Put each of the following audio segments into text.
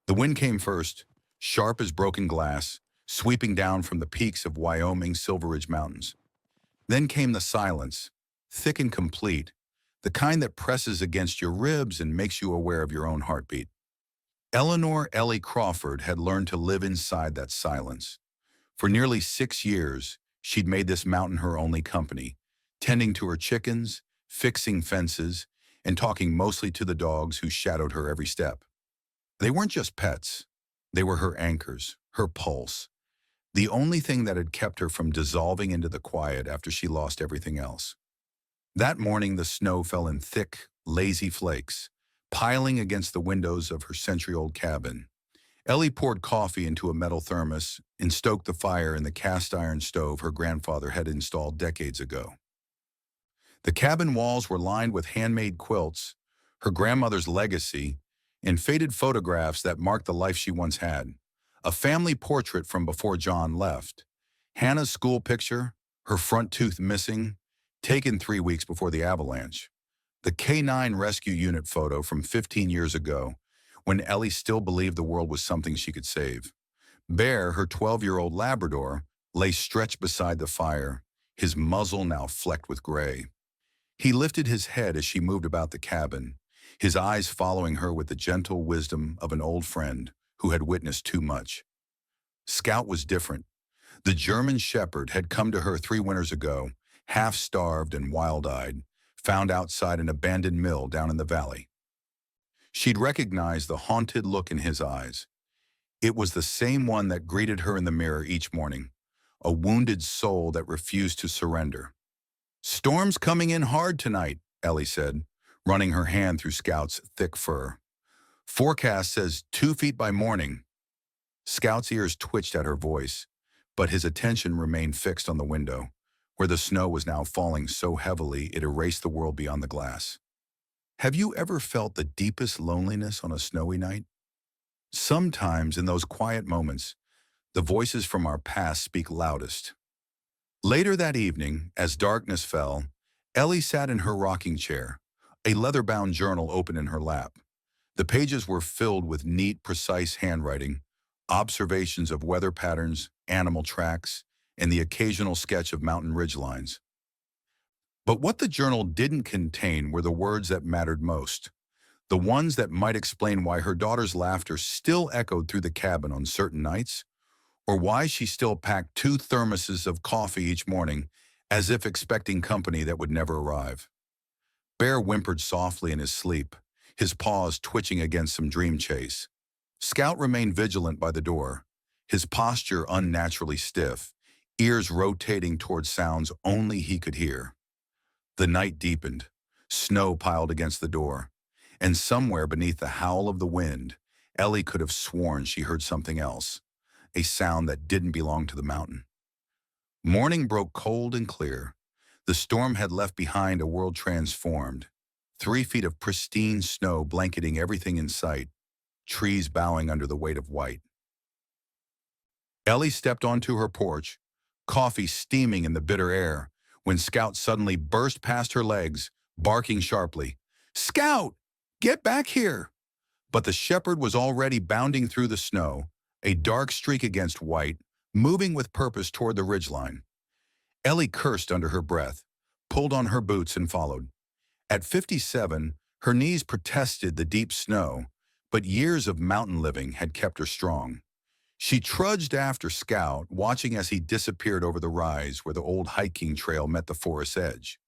The wind came first, sharp as broken glass, sweeping down from the peaks of Wyoming's Silver Ridge Mountains. Then came the silence, thick and complete, the kind that presses against your ribs and makes you aware of your own heartbeat. Eleanor Ellie Crawford had learned to live inside that silence. For nearly 6 years, she'd made this mountain her only company, tending to her chickens, fixing fences, and talking mostly to the dogs who shadowed her every step. They weren't just pets. They were her anchors, her pulse, the only thing that had kept her from dissolving into the quiet after she lost everything else. That morning, the snow fell in thick, lazy flakes, piling against the windows of her century-old cabin. Ellie poured coffee into a metal thermos and stoked the fire in the cast-iron stove her grandfather had installed decades ago. The cabin walls were lined with handmade quilts, her grandmother's legacy, and faded photographs that marked the life she once had. A family portrait from before John left. Hannah's school picture, her front tooth missing, taken 3 weeks before the avalanche. The K-9 rescue unit photo from 15 years ago, when Ellie still believed the world was something she could save. Bear, her 12-year-old Labrador, lay stretched beside the fire, his muzzle now flecked with gray. He lifted his head as she moved about the cabin, his eyes following her with the gentle wisdom of an old friend who had witnessed too much. Scout was different. The German Shepherd had come to her 3 winters ago, half-starved and wild-eyed, found outside an abandoned mill down in the valley. She'd recognized the haunted look in his eyes. It was the same one that greeted her in the mirror each morning, a wounded soul that refused to surrender. "Storm's coming in hard tonight," Ellie said, running her hand through Scout's thick fur. "Forecast says 2 feet by morning." Scout's ears twitched at her voice, but his attention remained fixed on the window, where the snow was now falling so heavily it erased the world beyond the glass. Have you ever felt the deepest loneliness on a snowy night? Sometimes in those quiet moments, the voices from our past speak loudest. Later that evening, as darkness fell, Ellie sat in her rocking chair, a leather-bound journal open in her lap. The pages were filled with neat, precise handwriting, observations of weather patterns, animal tracks, and the occasional sketch of mountain ridgelines. But what the journal didn't contain were the words that mattered most, the ones that might explain why her daughter's laughter still echoed through the cabin on certain nights, or why she still packed 2 thermoses of coffee each morning as if expecting company that would never arrive. Bear whimpered softly in his sleep, his paws twitching against some dream chase. Scout remained vigilant by the door, his posture unnaturally stiff, ears rotating toward sounds only he could hear. The night deepened, snow piled against the door, and somewhere beneath the howl of the wind, Ellie could have sworn she heard something else, a sound that didn't belong to the mountain. Morning broke cold and clear. The storm had left behind a world transformed, 3 feet of pristine snow blanketing everything in sight, trees bowing under the weight of white. Ellie stepped onto her porch, coffee steaming in the bitter air, when Scout suddenly burst past her legs, barking sharply, "Scout, get back here!" But the shepherd was already bounding through the snow, a dark streak against white, moving with purpose toward the ridgeline. Ellie cursed under her breath, pulled on her boots and followed. At 57, her knees protested the deep snow, but years of mountain living had kept her strong. She trudged after Scout, watching as he disappeared over the rise where the old hiking trail met the forest's edge.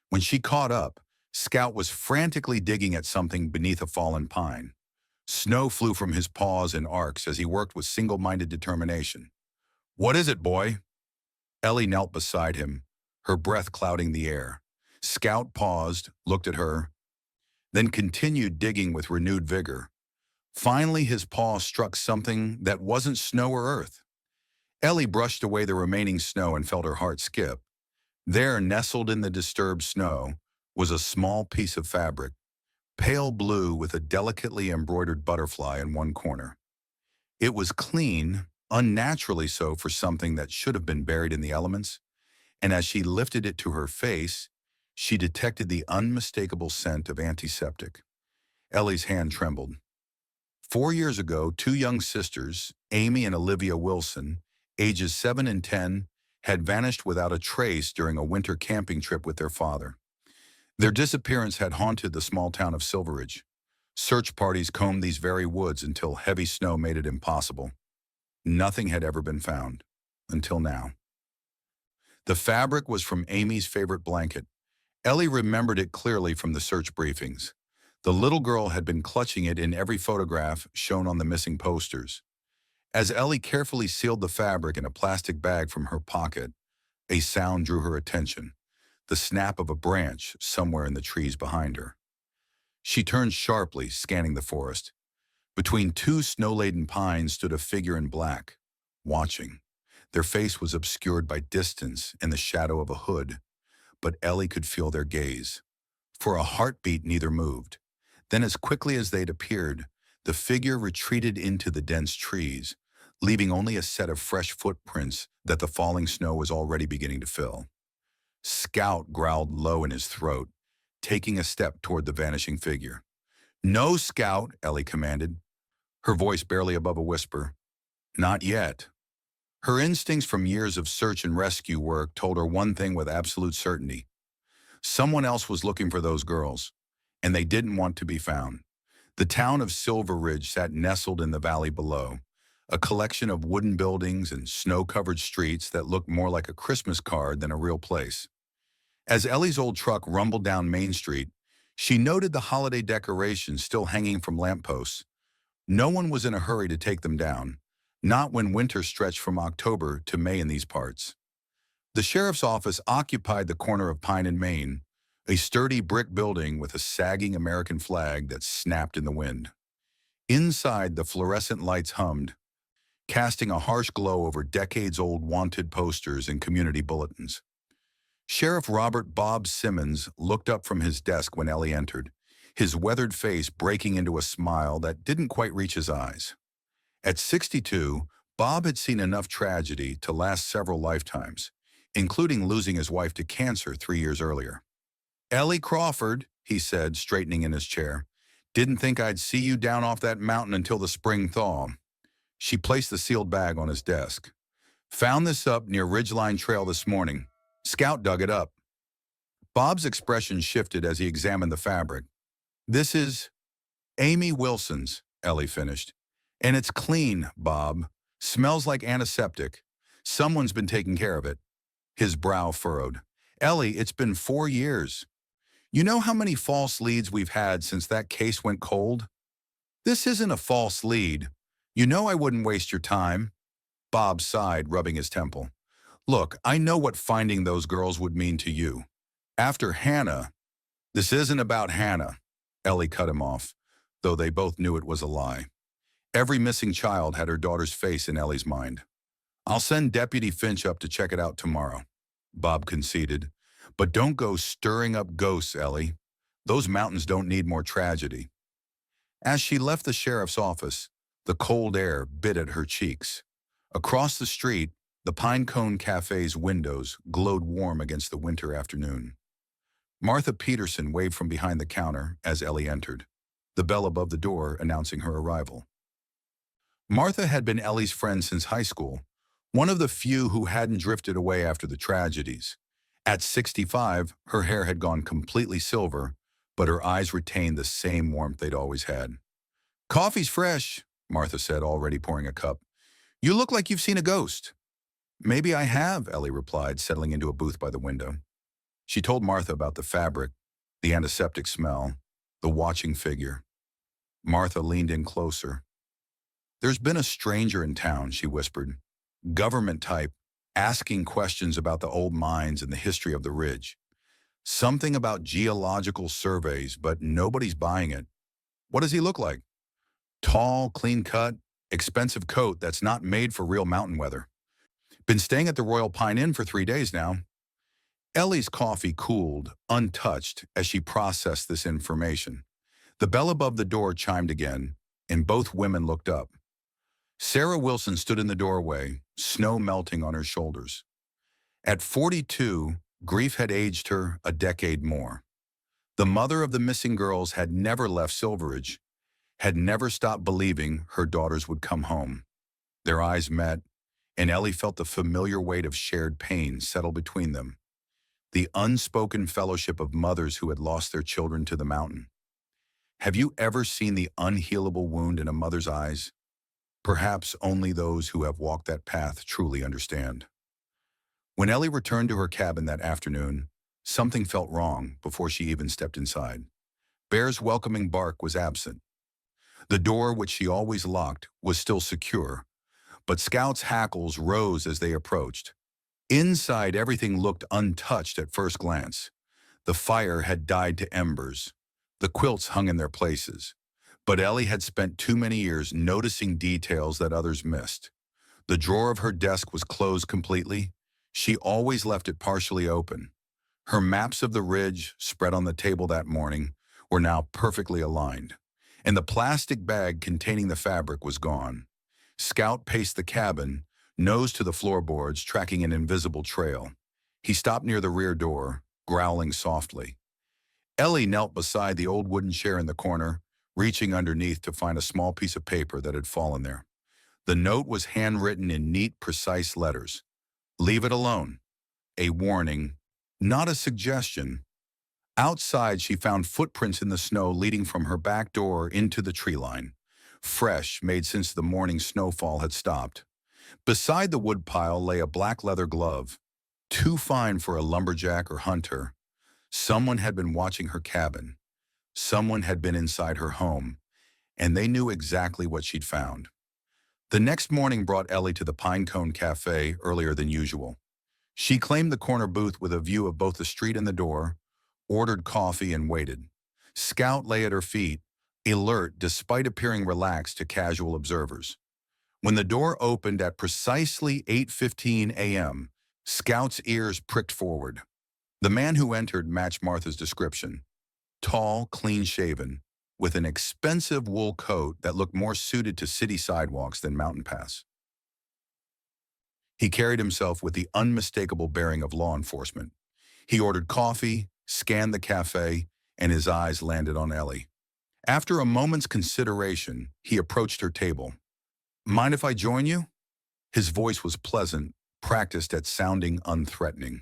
When she caught up, Scout was frantically digging at something beneath a fallen pine. Snow flew from his paws in arcs as he worked with single-minded determination. "What is it, boy?" Ellie knelt beside him, her breath clouding the air. Scout paused, looked at her, then continued digging with renewed vigor. Finally, his paw struck something that wasn't snow or earth. Ellie brushed away the remaining snow and felt her heart skip. There, nestled in the disturbed snow, was a small piece of fabric, pale blue with a delicately embroidered butterfly in one corner. It was clean, unnaturally so for something that should have been buried in the elements, and as she lifted it to her face, she detected the unmistakable scent of antiseptic. Ellie's hand trembled. 4 years ago, two young sisters, Amy and Olivia Wilson, ages 7 and 10, had vanished without a trace during a winter camping trip with their father. Their disappearance had haunted the small town of Silveridge. Search parties combed these very woods until heavy snow made it impossible. Nothing had ever been found, until now. The fabric was from Amy's favorite blanket. Ellie remembered it clearly from the search briefings. The little girl had been clutching it in every photograph shown on the missing posters. As Ellie carefully sealed the fabric in a plastic bag from her pocket, a sound drew her attention, the snap of a branch somewhere in the trees behind her. She turned sharply, scanning the forest. Between two snow-laden pines stood a figure in black, watching. Their face was obscured by distance and the shadow of a hood, but Ellie could feel their gaze. For a heartbeat, neither moved. Then, as quickly as they'd appeared, the figure retreated into the dense trees, leaving only a set of fresh footprints that the falling snow was already beginning to fill. Scout growled low in his throat, taking a step toward the vanishing figure. "No, Scout," Ellie commanded, her voice barely above a whisper. "Not yet." Her instincts from years of search and rescue work told her one thing with absolute certainty. Someone else was looking for those girls, and they didn't want to be found. The town of Silveridge sat nestled in the valley below, a collection of wooden buildings and snow-covered streets that looked more like a Christmas card than a real place. As Ellie's old truck rumbled down Main Street, she noted the holiday decorations still hanging from lampposts. No one was in a hurry to take them down, not when winter stretched from October to May in these parts. The sheriff's office occupied the corner of Pine and Main, a sturdy brick building with a sagging American flag that snapped in the wind. Inside, the fluorescent lights hummed, casting a harsh glow over decades-old wanted posters and community bulletins. Sheriff Robert Bob Simmons looked up from his desk when Ellie entered, his weathered face breaking into a smile that didn't quite reach his eyes. At 62, Bob had seen enough tragedy to last several lifetimes, including losing his wife to cancer 3 years earlier. "Ellie Crawford," he said, straightening in his chair, "didn't think I'd see you down off that mountain until the spring thaw." She placed the sealed bag on his desk. "Found this up near Ridgeline Trail this morning. Scout dug it up." Bob's expression shifted as he examined the fabric. "This is Amy Wilson's," Ellie finished. "And it's clean, Bob. Smells like antiseptic. Someone's been taking care of it." His brow furrowed. "Ellie, it's been 4 years. You know how many false leads we've had since that case went cold? This isn't a false lead. You know I wouldn't waste your time." Bob sighed, rubbing his temple. "Look, I know what finding those girls would mean to you. After Hannah—" "This isn't about Hannah," Ellie cut him off, though they both knew it was a lie. Every missing child had her daughter's face in Ellie's mind. "I'll send Deputy Finch up to check it out tomorrow," Bob conceded. "But don't go stirring up ghosts, Ellie. Those mountains don't need more tragedy." As she left the sheriff's office, the cold air bit at her cheeks. Across the street, the Pinecone Cafe's windows glowed warm against the winter afternoon. Martha Peterson waved from behind the counter as Ellie entered, the bell above the door announcing her arrival. Martha had been Ellie's friend since high school, one of the few who hadn't drifted away after the tragedies. At 65, her hair had gone completely silver, but her eyes retained the same warmth they'd always had. "Coffee's fresh," Martha said, already pouring a cup. "You look like you've seen a ghost." "Maybe I have," Ellie replied, settling into a booth by the window. She told Martha about the fabric, the antiseptic smell, the watching figure. Martha leaned in closer. "There's been a stranger in town," she whispered. "Government type, asking questions about the old mines and the history of the ridge. Something about geological surveys, but nobody's buying it." "What does he look like?" "Tall, clean-cut, expensive coat that's not made for real mountain weather. Been staying at the Royal Pine Inn for 3 days now." Ellie's coffee cooled, untouched, as she processed this information. The bell above the door chimed again, and both women looked up. Sarah Wilson stood in the doorway, snow melting on her shoulders. At 42, grief had aged her a decade more. The mother of the missing girls had never left Silveridge, had never stopped believing her daughters would come home. Their eyes met, and Ellie felt the familiar weight of shared pain settle between them, the unspoken fellowship of mothers who had lost their children to the mountain. Have you ever seen the unhealable wound in a mother's eyes? Perhaps only those who have walked that path truly understand. When Ellie returned to her cabin that afternoon, something felt wrong before she even stepped inside. Bear's welcoming bark was absent. The door, which she always locked, was still secure, but Scout's hackles rose as they approached. Inside, everything looked untouched at first glance. The fire had died to embers. The quilts hung in their places. But Ellie had spent too many years noticing details that others missed. The drawer of her desk was closed completely. She always left it partially open. Her maps of the ridge, spread on the table that morning, were now perfectly aligned, and the plastic bag containing the fabric was gone. Scout paced the cabin, nose to the floorboards, tracking an invisible trail. He stopped near the rear door, growling softly. Ellie knelt beside the old wooden chair in the corner, reaching underneath to find a small piece of paper that had fallen there. The note was handwritten in neat, precise letters. "Leave it alone." A warning, not a suggestion. Outside, she found footprints in the snow leading from her back door into the tree line, fresh, made since the morning snowfall had stopped. Beside the woodpile lay a black leather glove, too fine for a lumberjack or hunter. Someone had been watching her cabin. Someone had been inside her home, and they knew exactly what she'd found. The next morning brought Ellie to the Pinecone Cafe earlier than usual. She claimed the corner booth with a view of both the street and the door, ordered coffee, and waited. Scout lay at her feet, alert despite appearing relaxed to casual observers. When the door opened at precisely 8:15 a.m., Scout's ears pricked forward. The man who entered matched Martha's description. Tall, clean-shaven, with an expensive wool coat that looked more suited to city sidewalks than mountain paths. He carried himself with the unmistakable bearing of law enforcement. He ordered coffee, scanned the cafe, and his eyes landed on Ellie. After a moment's consideration, he approached her table. "Mind if I join you?" His voice was pleasant, practiced at sounding unthreatening.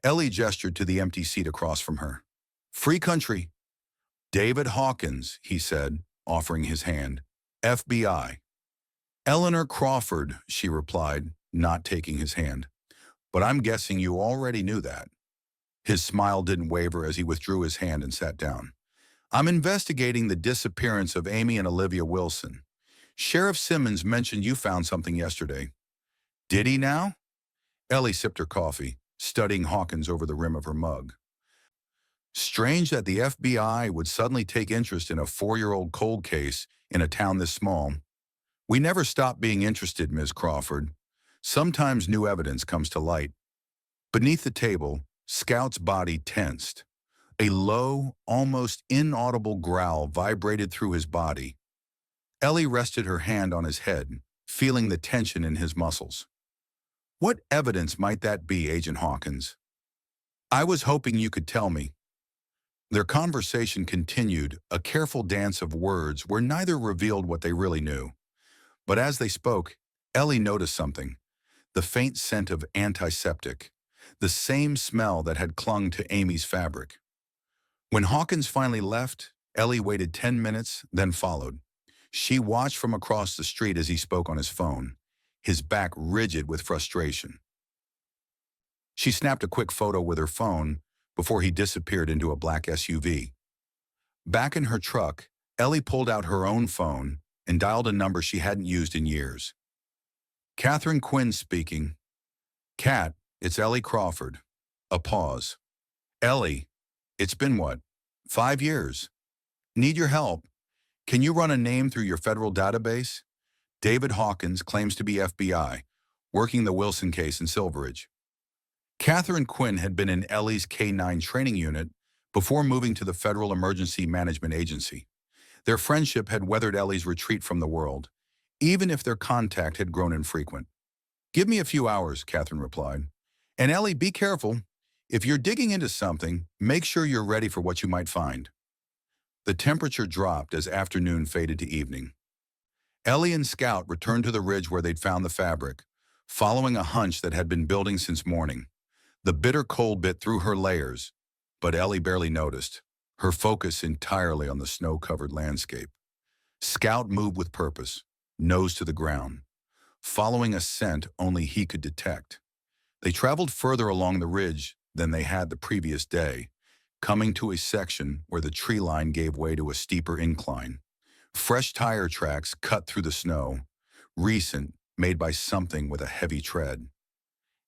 Ellie gestured to the empty seat across from her. "Free country." "David Hawkins," he said, offering his hand. "FBI." "Eleanor Crawford," she replied, not taking his hand. "But I'm guessing you already knew that." His smile didn't waver as he withdrew his hand and sat down. "I'm investigating the disappearance of Amy and Olivia Wilson. Sheriff Simmons mentioned you found something yesterday." "Did he now?" Ellie sipped her coffee, studying Hawkins over the rim of her mug. "Strange that the FBI would suddenly take interest in a 4-year-old cold case in a town this small. We never stop being interested, Ms. Crawford. Sometimes new evidence comes to light." Beneath the table, Scout's body tensed. A low, almost inaudible growl vibrated through his body. Ellie rested her hand on his head, feeling the tension in his muscles. "What evidence might that be, Agent Hawkins?" "I was hoping you could tell me." Their conversation continued, a careful dance of words where neither revealed what they really knew. But as they spoke, Ellie noticed something: the faint scent of antiseptic, the same smell that had clung to Amy's fabric. When Hawkins finally left, Ellie waited 10 minutes, then followed. She watched from across the street as he spoke on his phone, his back rigid with frustration. She snapped a quick photo with her phone before he disappeared into a black SUV. Back in her truck, Ellie pulled out her own phone and dialed a number she hadn't used in years. "Catherine Quinn speaking." "Kat, it's Ellie Crawford." A pause. "Ellie, it's been what, 5 years? Need your help. Can you run a name through your federal database? David Hawkins claims to be FBI, working the Wilson case in Silveridge." Catherine Quinn had been in Ellie's K-9 training unit before moving to the Federal Emergency Management Agency. Their friendship had weathered Ellie's retreat from the world, even if their contact had grown infrequent. "Give me a few hours," Catherine replied. "And Ellie, be careful. If you're digging into something, make sure you're ready for what you might find." The temperature dropped as afternoon faded to evening. Ellie and Scout returned to the ridge where they'd found the fabric, following a hunch that had been building since morning. The bitter cold bit through her layers, but Ellie barely noticed, her focus entirely on the snow-covered landscape. Scout moved with purpose, nose to the ground, following a scent only he could detect. They traveled further along the ridge than they had the previous day, coming to a section where the tree line gave way to a steeper incline. Fresh tire tracks cut through the snow, recent, made by something with a heavy tread.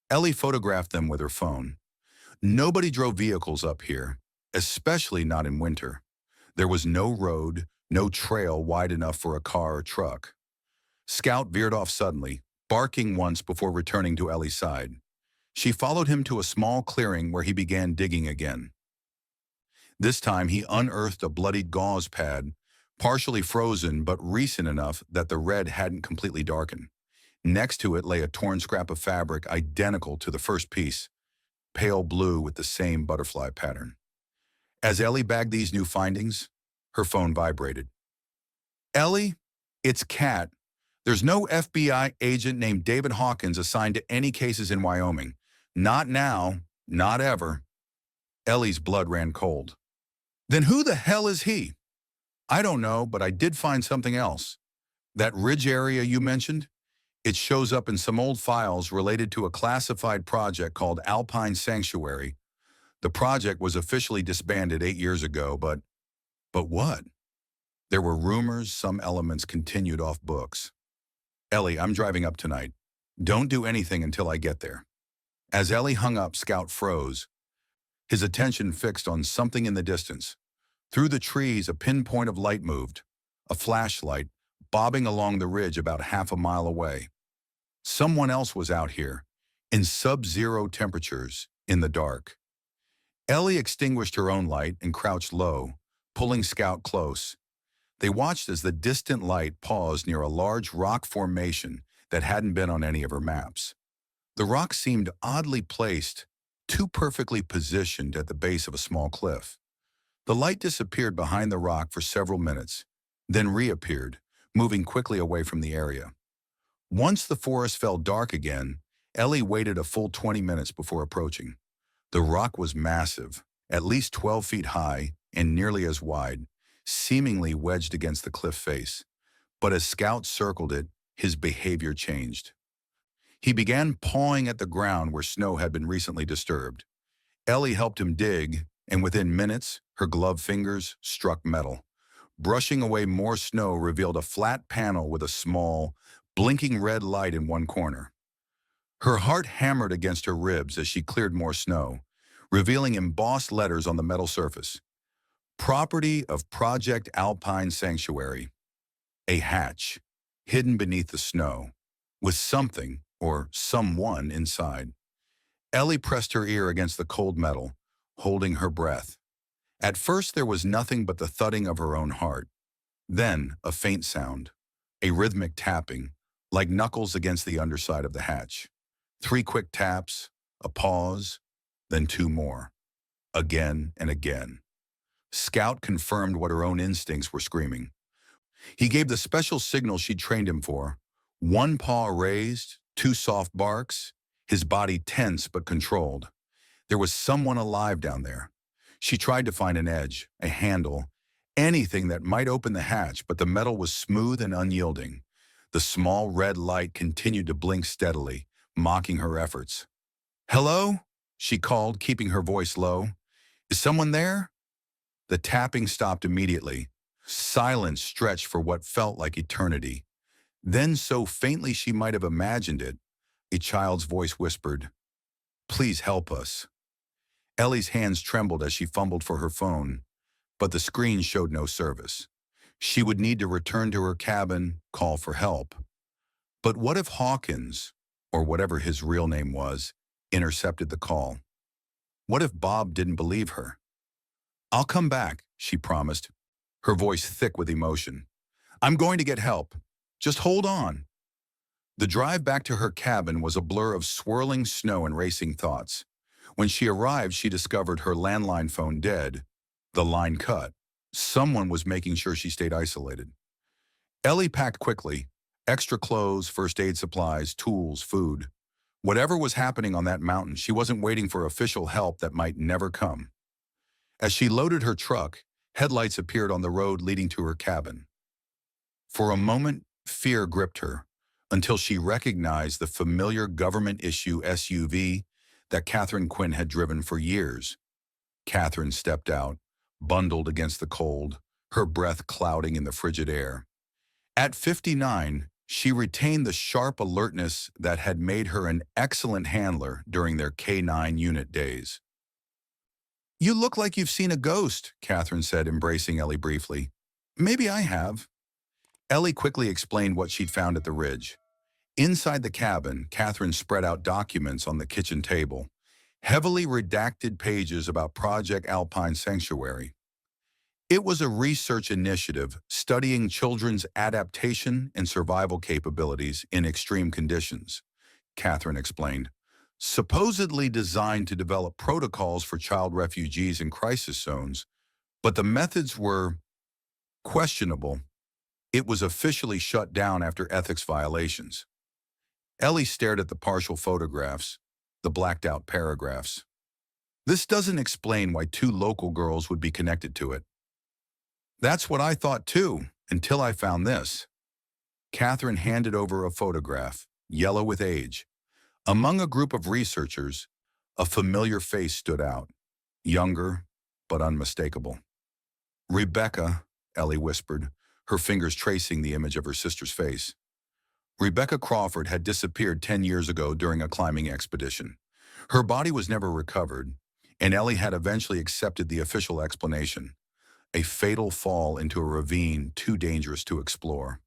Ellie photographed them with her phone. Nobody drove vehicles up here, especially not in winter. There was no road, no trail wide enough for a car or truck. Scout veered off suddenly, barking once before returning to Ellie's side. She followed him to a small clearing where he began digging again. This time he unearthed a bloodied gauze pad, partially frozen but recent enough that the red hadn't completely darkened. Next to it lay a torn scrap of fabric identical to the first piece, pale blue with the same butterfly pattern. As Ellie bagged these new findings, her phone vibrated. "Ellie, it's Kat. There's no FBI agent named David Hawkins assigned to any cases in Wyoming. Not now, not ever." Ellie's blood ran cold. "Then who the hell is he?" "I don't know, but I did find something else. That ridge area you mentioned? It shows up in some old files related to a classified project called Alpine Sanctuary. The project was officially disbanded 8 years ago, but what? There were rumors some elements continued off books. Ellie, I'm driving up tonight. Don't do anything until I get there." As Ellie hung up, Scout froze, his attention fixed on something in the distance. Through the trees, a pinpoint of light moved, a flashlight, bobbing along the ridge about half a mile away. Someone else was out here, in sub-zero temperatures, in the dark. Ellie extinguished her own light and crouched low, pulling Scout close. They watched as the distant light paused near a large rock formation that hadn't been on any of her maps. The rock seemed oddly placed, too perfectly positioned at the base of a small cliff. The light disappeared behind the rock for several minutes, then reappeared, moving quickly away from the area. Once the forest fell dark again, Ellie waited a full 20 minutes before approaching. The rock was massive, at least 12 feet high and nearly as wide, seemingly wedged against the cliff face. But as Scout circled it, his behavior changed. He began pawing at the ground where snow had been recently disturbed. Ellie helped him dig, and within minutes, her gloved fingers struck metal. Brushing away more snow revealed a flat panel with a small, blinking red light in one corner. Her heart hammered against her ribs as she cleared more snow, revealing embossed letters on the metal surface. "Property of Project Alpine Sanctuary." A hatch, hidden beneath the snow, with something or someone inside. Ellie pressed her ear against the cold metal, holding her breath. At first there was nothing but the thudding of her own heart. Then a faint sound, a rhythmic tapping, like knuckles against the underside of the hatch. 3 quick taps, a pause, then 2 more. Again and again. Scout confirmed what her own instincts were screaming. He gave the special signal she'd trained him for. 1 paw raised, 2 soft barks, his body tense but controlled. There was someone alive down there. She tried to find an edge, a handle, anything that might open the hatch, but the metal was smooth and unyielding. The small red light continued to blink steadily, mocking her efforts. "Hello?" she called, keeping her voice low. "Is someone there?" The tapping stopped immediately. Silence stretched for what felt like eternity. Then, so faintly she might have imagined it, a child's voice whispered, "Please help us." Ellie's hands trembled as she fumbled for her phone, but the screen showed no service. She would need to return to her cabin, call for help. But what if Hawkins, or whatever his real name was, intercepted the call? What if Bob didn't believe her? "I'll come back," she promised, her voice thick with emotion. "I'm going to get help. Just hold on." The drive back to her cabin was a blur of swirling snow and racing thoughts. When she arrived, she discovered her landline phone dead, the line cut, Someone was making sure she stayed isolated. Ellie packed quickly. Extra clothes, first aid supplies, tools, food. Whatever was happening on that mountain, she wasn't waiting for official help that might never come. As she loaded her truck, headlights appeared on the road leading to her cabin. For a moment, fear gripped her, until she recognized the familiar government-issue SUV that Catherine Quinn had driven for years. Catherine stepped out, bundled against the cold, her breath clouding in the frigid air. At 59, she retained the sharp alertness that had made her an excellent handler during their K-9 unit days. "You look like you've seen a ghost," Catherine said, embracing Ellie briefly. "Maybe I have." Ellie quickly explained what she'd found at the ridge. Inside the cabin, Catherine spread out documents on the kitchen table, heavily redacted pages about Project Alpine Sanctuary. It was a research initiative studying children's adaptation and survival capabilities in extreme conditions, Catherine explained. Supposedly designed to develop protocols for child refugees in crisis zones, but the methods were questionable. It was officially shut down after ethics violations. Ellie stared at the partial photographs, the blacked-out paragraphs. "This doesn't explain why two local girls would be connected to it." "That's what I thought too, until I found this." Catherine handed over a photograph, yellow with age. Among a group of researchers, a familiar face stood out, younger but unmistakable. "Rebecca," Ellie whispered, her fingers tracing the image of her sister's face. Rebecca Crawford had disappeared 10 years ago during a climbing expedition. Her body was never recovered, and Ellie had eventually accepted the official explanation: a fatal fall into a ravine too dangerous to explore.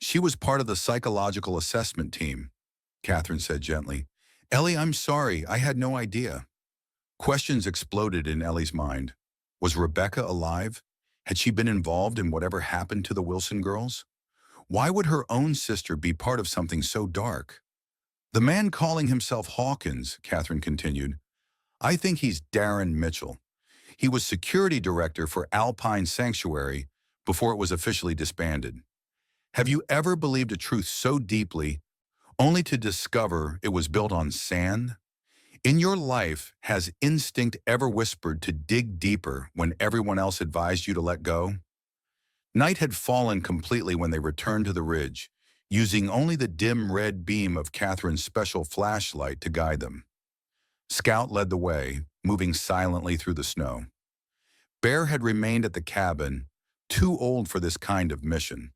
"She was part of the psychological assessment team," Catherine said gently. "Ellie, I'm sorry, I had no idea." Questions exploded in Ellie's mind. Was Rebecca alive? Had she been involved in whatever happened to the Wilson girls? Why would her own sister be part of something so dark? "The man calling himself Hawkins," Catherine continued. "I think he's Darren Mitchell. He was security director for Alpine Sanctuary before it was officially disbanded. Have you ever believed a truth so deeply, only to discover it was built on sand? In your life, has instinct ever whispered to dig deeper when everyone else advised you to let go?" Night had fallen completely when they returned to the ridge, using only the dim red beam of Catherine's special flashlight to guide them. Scout led the way, moving silently through the snow. Bear had remained at the cabin, too old for this kind of mission.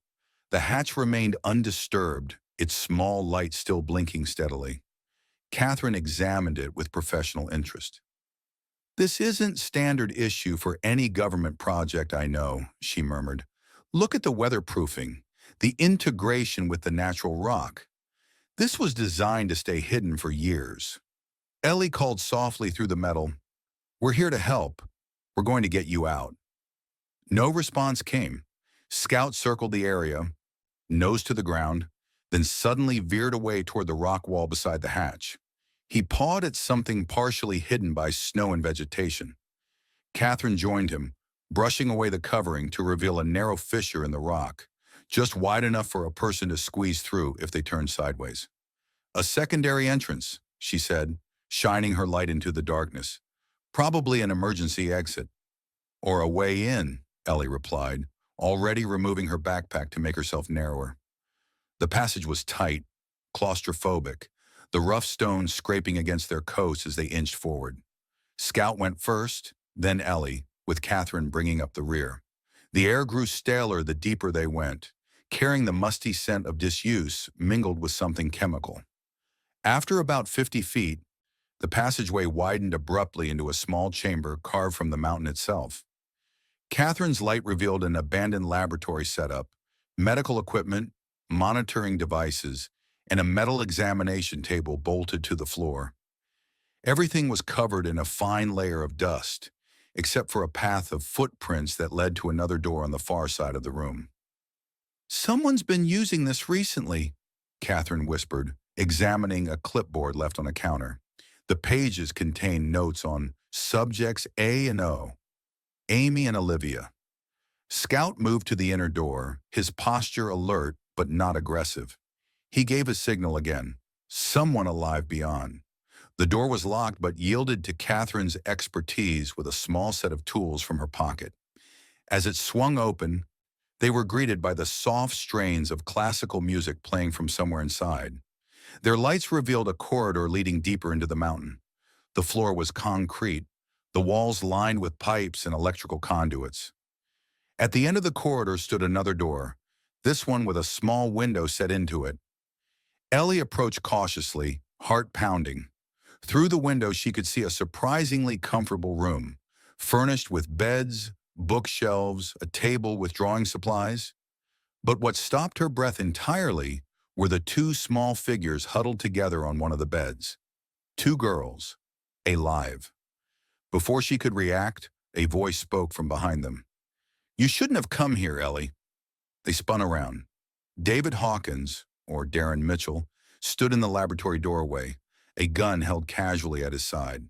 The hatch remained undisturbed, its small light still blinking steadily. Catherine examined it with professional interest. "This isn't standard issue for any government project I know," she murmured. "Look at the weatherproofing, the integration with the natural rock. This was designed to stay hidden for years." Ellie called softly through the metal, "We're here to help. We're going to get you out." No response came. Scout circled the area, nose to the ground, then suddenly veered away toward the rock wall beside the hatch. He pawed at something partially hidden by snow and vegetation. Catherine joined him, brushing away the covering to reveal a narrow fissure in the rock, just wide enough for a person to squeeze through if they turned sideways. "A secondary entrance," she said, shining her light into the darkness. "Probably an emergency exit." "Or a way in," Ellie replied, already removing her backpack to make herself narrower. The passage was tight, claustrophobic, the rough stones scraping against their coats as they inched forward. Scout went first, then Ellie, with Catherine bringing up the rear. The air grew staler the deeper they went, carrying the musty scent of disuse mingled with something chemical. After about 50 feet, the passageway widened abruptly into a small chamber carved from the mountain itself. Catherine's light revealed an abandoned laboratory setup, medical equipment, monitoring devices, and a metal examination table bolted to the floor. Everything was covered in a fine layer of dust, except for a path of footprints that led to another door on the far side of the room. "Someone's been using this recently," Catherine whispered, examining a clipboard left on a counter. The pages contained notes on subjects A and O, Amy and Olivia. Scout moved to the inner door, his posture alert but not aggressive. He gave a signal again. Someone alive beyond. The door was locked but yielded to Catherine's expertise with a small set of tools from her pocket. As it swung open, they were greeted by the soft strains of classical music playing from somewhere inside. Their lights revealed a corridor leading deeper into the mountain. The floor was concrete, the walls lined with pipes and electrical conduits. At the end of the corridor stood another door, this one with a small window set into it. Ellie approached cautiously, heart pounding. Through the window she could see a surprisingly comfortable room, furnished with beds, bookshelves, a table with drawing supplies. But what stopped her breath entirely were the two small figures huddled together on one of the beds. Two girls, alive. Before she could react, a voice spoke from behind them. "You shouldn't have come here, Ellie." They spun around. David Hawkins, or Darren Mitchell, stood in the laboratory doorway, a gun held casually at his side.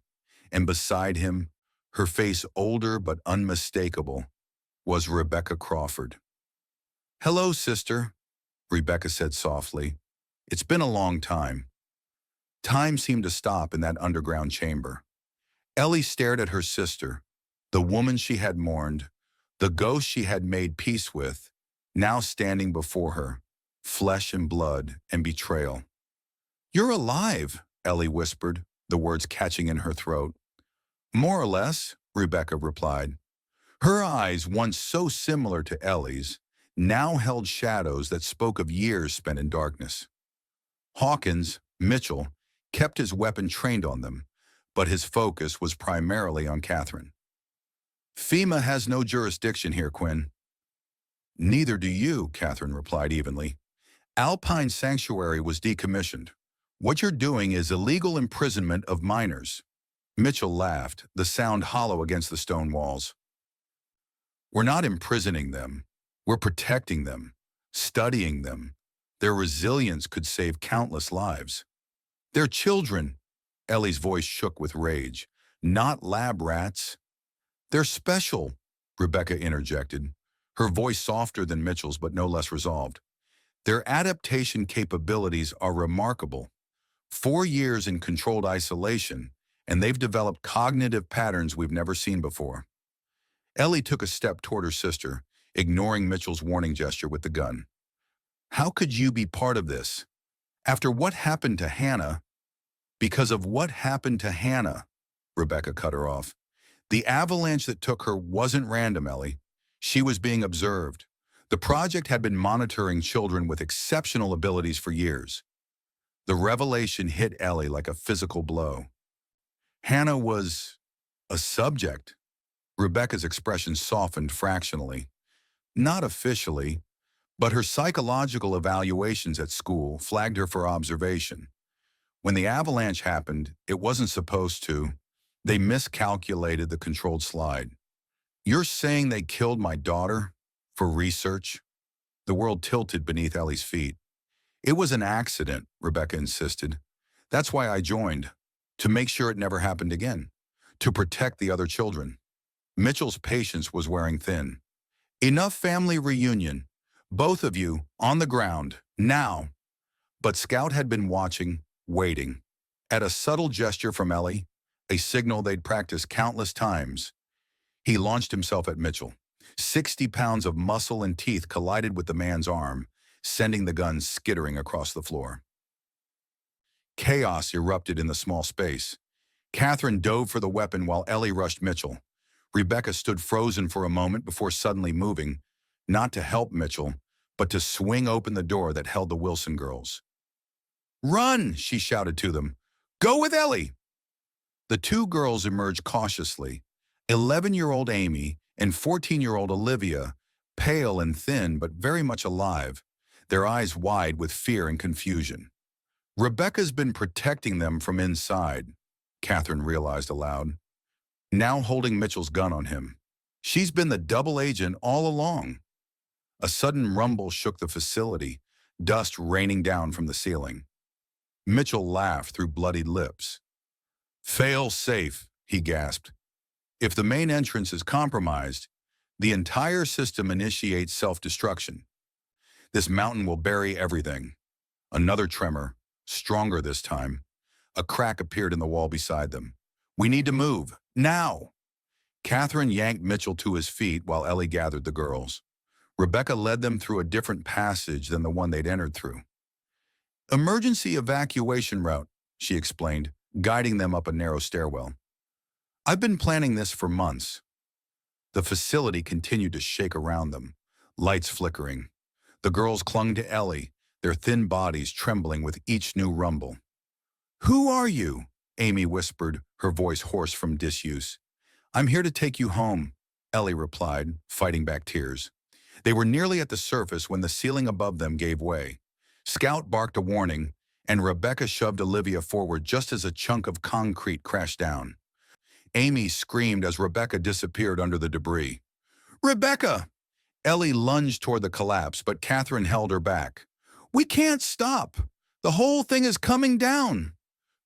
And beside him, her face older but unmistakable, was Rebecca Crawford. "Hello, sister," Rebecca said softly. "It's been a long time." Time seemed to stop in that underground chamber. Ellie stared at her sister, the woman she had mourned, the ghost she had made peace with, now standing before her, flesh and blood and betrayal. "You're alive," Ellie whispered, the words catching in her throat. "More or less," Rebecca replied. Her eyes, once so similar to Ellie's, now held shadows that spoke of years spent in darkness. Hawkins, Mitchell, kept his weapon trained on them, but his focus was primarily on Catherine. "FEMA has no jurisdiction here, Quinn." "Neither do you," Catherine replied evenly. "Alpine Sanctuary was decommissioned. What you're doing is illegal imprisonment of minors." Mitchell laughed, the sound hollow against the stone walls. "We're not imprisoning them. We're protecting them, studying them. Their resilience could save countless lives." "They're children," Ellie's voice shook with rage. "Not lab rats." "They're special," Rebecca interjected, her voice softer than Mitchell's but no less resolved. "Their adaptation capabilities are remarkable. 4 years in controlled isolation, and they've developed cognitive patterns we've never seen before." Ellie took a step toward her sister, ignoring Mitchell's warning gesture with the gun. "How could you be part of this? After what happened to Hannah?" "Because of what happened to Hannah," Rebecca cut her off. "The avalanche that took her wasn't random, Ellie. She was being observed. The project had been monitoring children with exceptional abilities for years." The revelation hit Ellie like a physical blow. "Hannah was a subject." Rebecca's expression softened fractionally. "Not officially, but her psychological evaluations at school flagged her for observation. When the avalanche happened, it wasn't supposed to. They miscalculated the controlled slide." "You're saying they killed my daughter? For research?" The world tilted beneath Ellie's feet. "It was an accident," Rebecca insisted. "That's why I joined. To make sure it never happened again. To protect the other children." Mitchell's patience was wearing thin. "Enough family reunion. Both of you, on the ground, now." But Scout had been watching, waiting. At a subtle gesture from Ellie, a signal they'd practiced countless times, he launched himself at Mitchell. 60 pounds of muscle and teeth collided with the man's arm, sending the gun skittering across the floor. Chaos erupted in the small space. Catherine dove for the weapon while Ellie rushed Mitchell. Rebecca stood frozen for a moment before suddenly moving, not to help Mitchell, but to swing open the door that held the Wilson girls. "Run!" she shouted to them. "Go with Ellie!" The two girls emerged cautiously. 11-year-old Amy and 14-year-old Olivia, pale and thin but very much alive, their eyes wide with fear and confusion. "Rebecca's been protecting them from inside," Catherine realized aloud, now holding Mitchell's gun on him. "She's been the double agent all along." A sudden rumble shook the facility, dust raining down from the ceiling. Mitchell laughed through bloodied lips. "Fail safe," he gasped. "If the main entrance is compromised, The entire system initiates self-destruction. This mountain will bury everything. Another tremor, stronger this time. A crack appeared in the wall beside them. We need to move, now! Catherine yanked Mitchell to his feet while Ellie gathered the girls. Rebecca led them through a different passage than the one they'd entered through. Emergency evacuation route, she explained, guiding them up a narrow stairwell. I've been planning this for months. The facility continued to shake around them, lights flickering. The girls clung to Ellie, their thin bodies trembling with each new rumble. Who are you? Amy whispered, her voice hoarse from disuse. I'm here to take you home, Ellie replied, fighting back tears. They were nearly at the surface when the ceiling above them gave way. Scout barked a warning, and Rebecca shoved Olivia forward just as a chunk of concrete crashed down. Amy screamed as Rebecca disappeared under the debris. Rebecca! Ellie lunged toward the collapse, but Catherine held her back. We can't stop! The whole thing is coming down!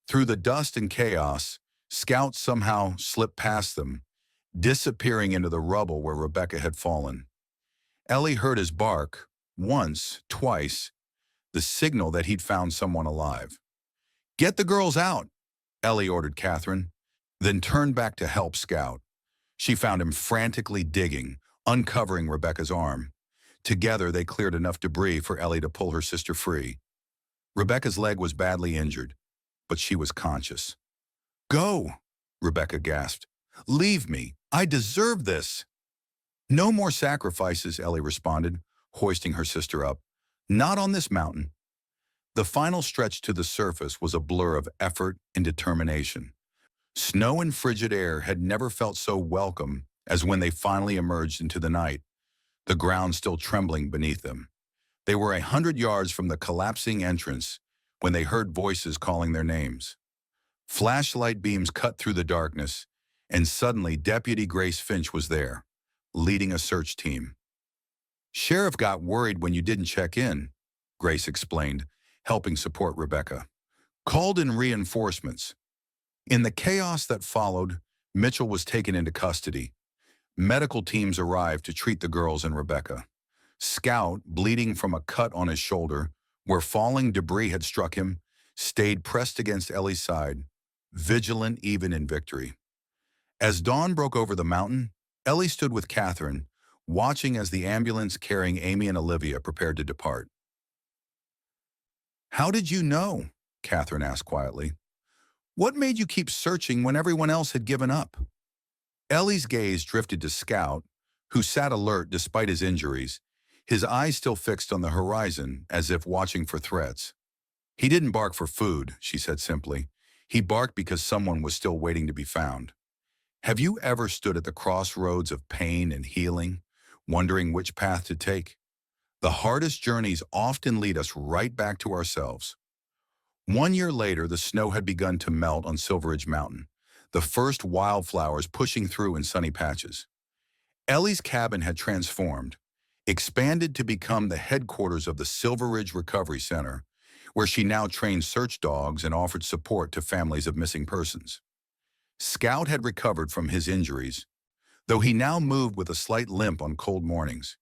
Through the dust and chaos, Scout somehow slipped past them, disappearing into the rubble where Rebecca had fallen. Ellie heard his bark, once, twice, the signal that he'd found someone alive. Get the girls out, Ellie ordered Catherine, then turned back to help Scout. She found him frantically digging, uncovering Rebecca's arm. Together, they cleared enough debris for Ellie to pull her sister free. Rebecca's leg was badly injured, but she was conscious. Go, Rebecca gasped. Leave me. I deserve this. No more sacrifices, Ellie responded, hoisting her sister up. Not on this mountain. The final stretch to the surface was a blur of effort and determination. Snow and frigid air had never felt so welcome as when they finally emerged into the night, the ground still trembling beneath them. They were 100 yards from the collapsing entrance when they heard voices calling their names. Flashlight beams cut through the darkness, and suddenly Deputy Grace Finch was there, leading a search team. Sheriff got worried when you didn't check in, Grace explained, helping support Rebecca. Called in reinforcements. In the chaos that followed, Mitchell was taken into custody. Medical teams arrived to treat the girls and Rebecca. Scout, bleeding from a cut on his shoulder, where falling debris had struck him, stayed pressed against Ellie's side, vigilant even in victory. As dawn broke over the mountain, Ellie stood with Catherine, watching as the ambulance carrying Amy and Olivia prepared to depart. How did you know? Catherine asked quietly. What made you keep searching when everyone else had given up? Ellie's gaze drifted to Scout, who sat alert despite his injuries, his eyes still fixed on the horizon as if watching for threats. He didn't bark for food, she said simply. He barked because someone was still waiting to be found. Have you ever stood at the crossroads of pain and healing, wondering which path to take? The hardest journeys often lead us right back to ourselves. 1 year later, the snow had begun to melt on Silveridge Mountain, the first wildflowers pushing through in sunny patches. Ellie's cabin had transformed, expanded to become the headquarters of the Silveridge Recovery Center, where she now trained search dogs and offered support to families of missing persons. Scout had recovered from his injuries, though he now moved with a slight limp on cold mornings.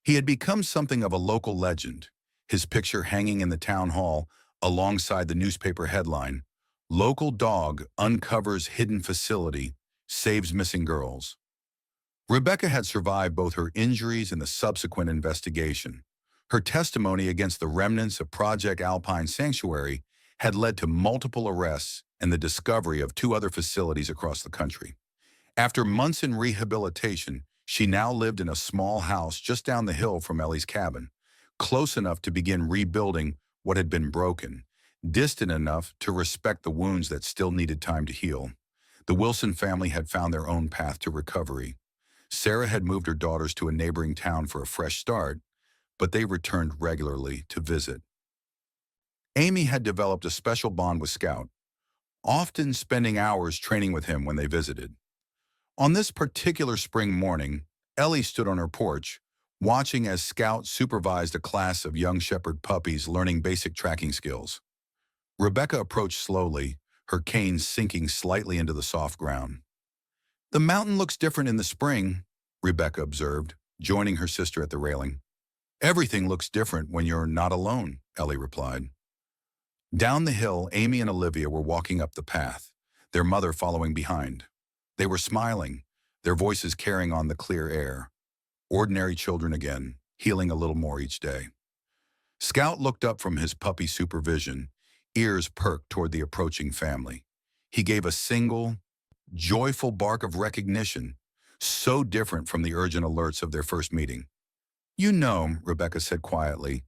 He had become something of a local legend, his picture hanging in the town hall alongside the newspaper headline, Local Dog Uncovers Hidden Facility, Saves Missing Girls. Rebecca had survived both her injuries and the subsequent investigation. Her testimony against the remnants of Project Alpine Sanctuary had led to multiple arrests and the discovery of 2 other facilities across the country. After months in rehabilitation, she now lived in a small house just down the hill from Ellie's cabin, close enough to begin rebuilding what had been broken, distant enough to respect the wounds that still needed time to heal. The Wilson family had found their own path to recovery. Sarah had moved her daughters to a neighboring town for a fresh start, but they returned regularly to visit. Amy had developed a special bond with Scout, often spending hours training with him when they visited. On this particular spring morning, Ellie stood on her porch, watching as Scout supervised a class of young shepherd puppies learning basic tracking skills. Rebecca approached slowly, her cane sinking slightly into the soft ground. The mountain looks different in the spring, Rebecca observed, joining her sister at the railing. Everything looks different when you're not alone, Ellie replied. Down the hill, Amy and Olivia were walking up the path, their mother following behind. They were smiling, their voices carrying on the clear air. Ordinary children again, healing a little more each day. Scout looked up from his puppy supervision, ears perked toward the approaching family. He gave a single, joyful bark of recognition, so different from the urgent alerts of their first meeting. You know, Rebecca said quietly,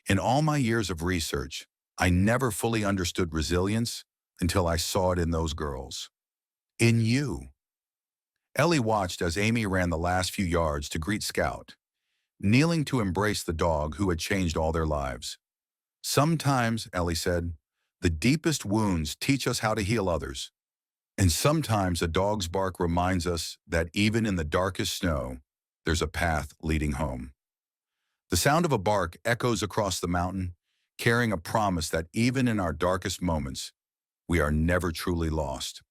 in all my years of research, I never fully understood resilience until I saw it in those girls. In you. Ellie watched as Amy ran the last few yards to greet Scout, kneeling to embrace the dog who had changed all their lives. Sometimes, Ellie said, the deepest wounds teach us how to heal others. And sometimes a dog's bark reminds us that even in the darkest snow, there's a path leading home. The sound of a bark echoes across the mountain, carrying a promise that even in our darkest moments, we are never truly lost.